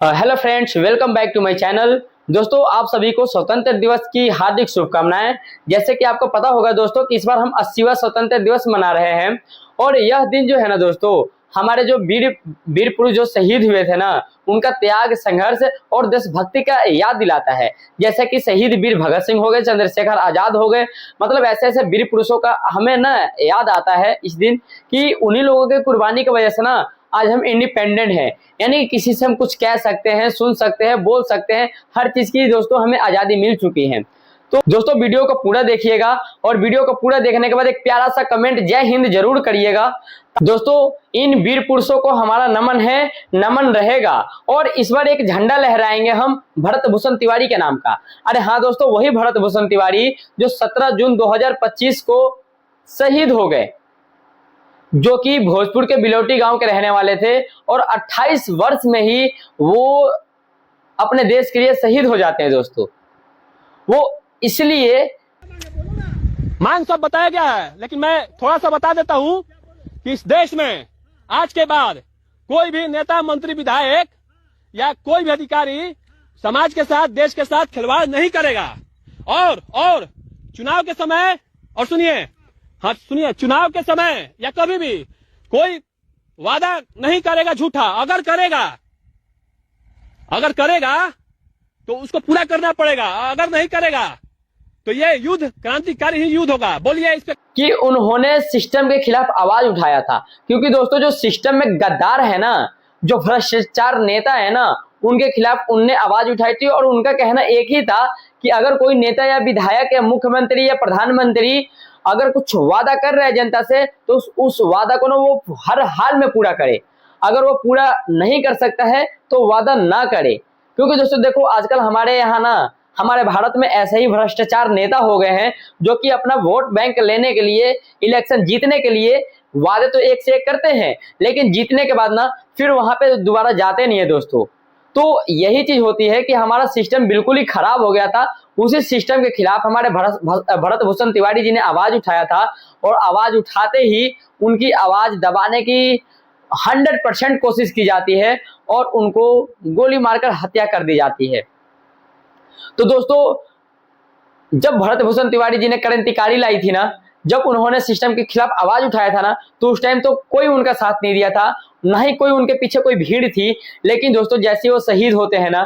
Hello friends, welcome back to my channel. दोस्तों, आप सभी को स्वतंत्र दिवस की हार्दिक शुभकामनाएं। जैसे कि आपको पता होगा दोस्तों कि इस बार हम 80वां स्वतंत्र दिवस मना रहे हैं और यह दिन जो है ना दोस्तों, हमारे जो वीर पुरुष जो शहीद हुए थे ना, उनका त्याग, संघर्ष और देशभक्ति का याद दिलाता है। जैसे कि शहीद वीर भगत सिंह हो गए, चंद्रशेखर आजाद हो गए, मतलब ऐसे ऐसे वीर पुरुषों का हमें ना याद आता है इस दिन कि उन्हीं लोगों के कुर्बानी की वजह से ना आज हम इंडिपेंडेंट हैं। यानी किसी से हम कुछ कह सकते हैं, सुन सकते हैं, बोल सकते हैं, हर चीज की दोस्तों हमें आजादी मिल चुकी है। तो दोस्तों वीडियो को पूरा देखिएगा और वीडियो को पूरा देखने के बाद एक प्यारा सा कमेंट जय हिंद जरूर करिएगा। दोस्तों, इन वीर पुरुषों को हमारा नमन है, नमन रहेगा। और इस बार एक झंडा लहराएंगे हम भरत भूषण तिवारी के नाम का। अरे हाँ दोस्तों, वही भरत भूषण तिवारी जो 17 जून 2025 को शहीद हो गए, जो कि भोजपुर के बिलौटी गांव के रहने वाले थे और 28 वर्ष में ही वो अपने देश के लिए शहीद हो जाते हैं। दोस्तों, वो इसलिए मान सब बताया गया है, लेकिन मैं थोड़ा सा बता देता हूं कि इस देश में आज के बाद कोई भी नेता, मंत्री, विधायक या कोई भी अधिकारी समाज के साथ, देश के साथ खिलवाड़ नहीं करेगा। और चुनाव के समय, और सुनिए, चुनाव के समय या कभी भी कोई वादा नहीं करेगा झूठा। अगर करेगा तो उसको पूरा करना पड़ेगा, अगर नहीं करेगा तो ये युद्ध क्रांतिकारी ही युद्ध होगा। बोलिए इस पे। कि उन्होंने सिस्टम के खिलाफ आवाज उठाया था, क्योंकि दोस्तों जो सिस्टम में गद्दार है ना, जो भ्रष्टाचार नेता है ना, उनके खिलाफ उनने आवाज उठाई थी। और उनका कहना एक ही था कि अगर कोई नेता या विधायक या मुख्यमंत्री या प्रधानमंत्री अगर कुछ वादा कर रहे हैं जनता से, तो उस वादा को ना वो हर हाल में पूरा करे। अगर वो पूरा नहीं कर सकता है तो वादा ना करे। क्योंकि दोस्तों देखो, आजकल हमारे यहाँ ना, हमारे भारत में ऐसे ही भ्रष्टाचार नेता हो गए हैं जो कि अपना वोट बैंक लेने के लिए, इलेक्शन जीतने के लिए वादे तो एक से एक करते हैं, लेकिन जीतने के बाद ना फिर वहां पे दोबारा जाते नहीं है दोस्तों। तो यही चीज होती है कि हमारा सिस्टम बिल्कुल ही खराब हो गया था। उसी सिस्टम के खिलाफ हमारे भरत भूषण तिवारी जी ने आवाज उठाया था और आवाज उठाते ही उनकी आवाज दबाने की 100% कोशिश की जाती है और उनको गोली मारकर हत्या कर दी जाती है। तो दोस्तों, जब भरत भूषण तिवारी जी ने क्रांतिकारी लाई थी ना, जब उन्होंने सिस्टम के खिलाफ आवाज उठाया था ना, तो उस टाइम तो कोई उनका साथ नहीं दिया था, ना ही कोई उनके पीछे कोई भीड़ थी। लेकिन दोस्तों, जैसे वो शहीद होते हैं ना,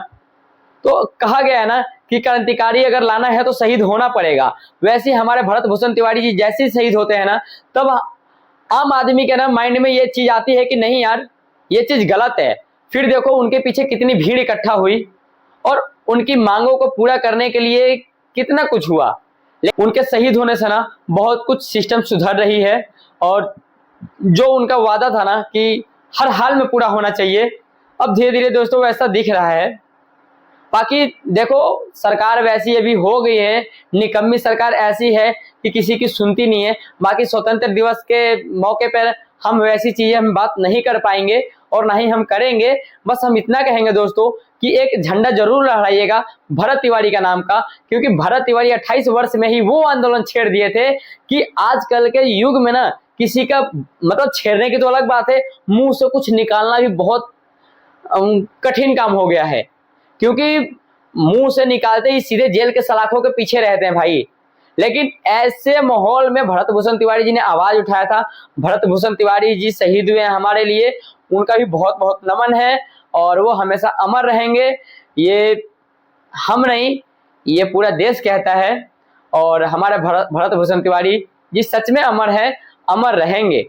तो कहा गया है ना कि क्रांतिकारी अगर लाना है तो शहीद होना पड़ेगा। वैसे हमारे भरत भूषण तिवारी जी जैसे ही शहीद होते हैं ना, तब आम आदमी के ना माइंड में ये चीज आती है कि नहीं यार, ये चीज गलत है। फिर देखो उनके पीछे कितनी भीड़ इकट्ठा हुई और उनकी मांगों को पूरा करने के लिए कितना कुछ हुआ। उनके शहीद होने से ना बहुत कुछ सिस्टम सुधर रही है और जो उनका वादा था ना कि हर हाल में पूरा होना चाहिए, अब धीरे धीरे दोस्तों वैसा दिख रहा है। बाकी देखो, सरकार वैसी अभी हो गई है, निकम्मी सरकार ऐसी है कि किसी की सुनती नहीं है। बाकी स्वतंत्र दिवस के मौके पर हम वैसी चीजें हम बात नहीं कर पाएंगे और ना ही हम करेंगे। बस हम इतना कहेंगे दोस्तों कि एक झंडा जरूर लहराइएगा भरत तिवारी का नाम का, क्योंकि भरत तिवारी 28 वर्ष में ही वो आंदोलन छेड़ दिए थे कि आजकल के युग में ना किसी का मतलब छेड़ने की तो अलग बात है, मुंह से कुछ निकालना भी बहुत कठिन काम हो गया है। क्योंकि मुंह से निकालते ही सीधे जेल के सलाखों के पीछे रहते हैं भाई। लेकिन ऐसे माहौल में भरत भूषण तिवारी जी ने आवाज उठाया था। भरत भूषण तिवारी जी शहीद हुए हैं हमारे लिए, उनका भी बहुत बहुत नमन है और वो हमेशा अमर रहेंगे। ये हम नहीं, ये पूरा देश कहता है। और हमारे भरत भूषण तिवारी जी सच में अमर है, अमर रहेंगे।